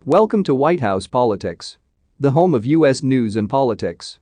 Welcome to White House Politics, the home of U.S. news and politics.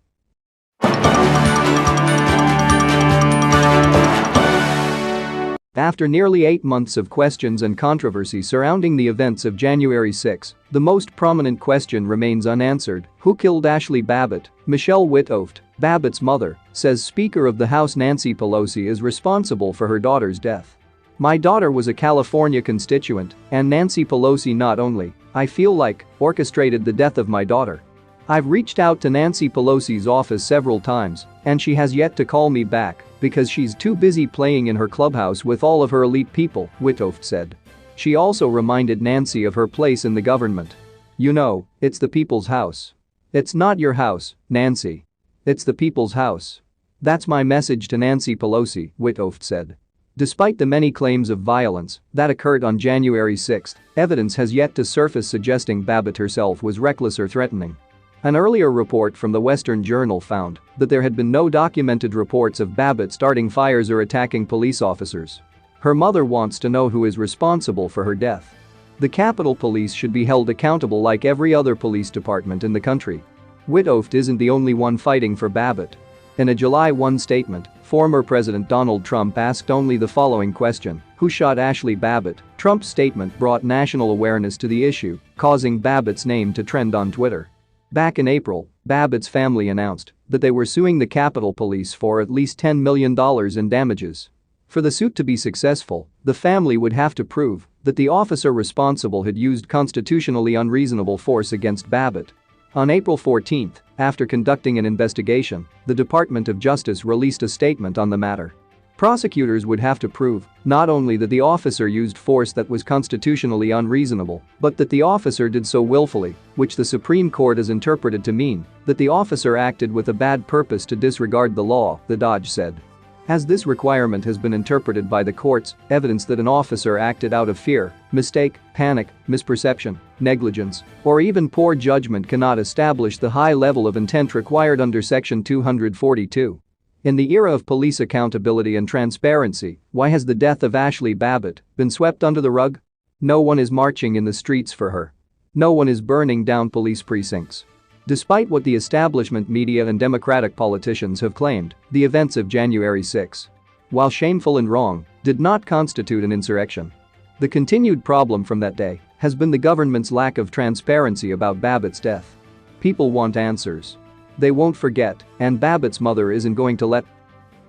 After nearly 8 months of questions and controversy surrounding the events of January 6, the most prominent question remains unanswered: who killed Ashli Babbitt? Michelle Witthoeft, Babbitt's mother, says Speaker of the House Nancy Pelosi is responsible for her daughter's death. "My daughter was a California constituent, and Nancy Pelosi not only, I feel like, orchestrated the death of my daughter. I've reached out to Nancy Pelosi's office several times, and she has yet to call me back because she's too busy playing in her clubhouse with all of her elite people," Witthoeft said. She also reminded Nancy of her place in the government. "You know, it's the people's house. It's not your house, Nancy. It's the people's house. That's my message to Nancy Pelosi," Witthoeft said. Despite the many claims of violence that occurred on January 6, evidence has yet to surface suggesting Babbitt herself was reckless or threatening. An earlier report from the Western Journal found that there had been no documented reports of Babbitt starting fires or attacking police officers. Her mother wants to know who is responsible for her death. "The Capitol Police should be held accountable like every other police department in the country." Witthoeft isn't the only one fighting for Babbitt. In a July 1 statement, former President Donald Trump asked only the following question: who shot Ashli Babbitt? Trump's statement brought national awareness to the issue, causing Babbitt's name to trend on Twitter. Back in April, Babbitt's family announced that they were suing the Capitol Police for at least $10 million in damages. For the suit to be successful, the family would have to prove that the officer responsible had used constitutionally unreasonable force against Babbitt. On April 14, after conducting an investigation, the Department of Justice released a statement on the matter. Prosecutors would have to prove not only that the officer used force that was constitutionally unreasonable, but that the officer did so willfully, which the Supreme Court has interpreted to mean that the officer acted with a bad purpose to disregard the law, the DOJ said. As this requirement has been interpreted by the courts, evidence that an officer acted out of fear, mistake, panic, misperception, negligence, or even poor judgment cannot establish the high level of intent required under Section 242. In the era of police accountability and transparency, why has the death of Ashli Babbitt been swept under the rug? No one is marching in the streets for her. No one is burning down police precincts. Despite what the establishment media and Democratic politicians have claimed, the events of January 6, while shameful and wrong, did not constitute an insurrection. The continued problem from that day has been the government's lack of transparency about Babbitt's death. People want answers. They won't forget, and Babbitt's mother isn't going to let.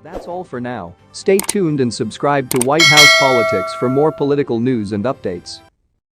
That's all for now. Stay tuned and subscribe to White House Politics for more political news and updates.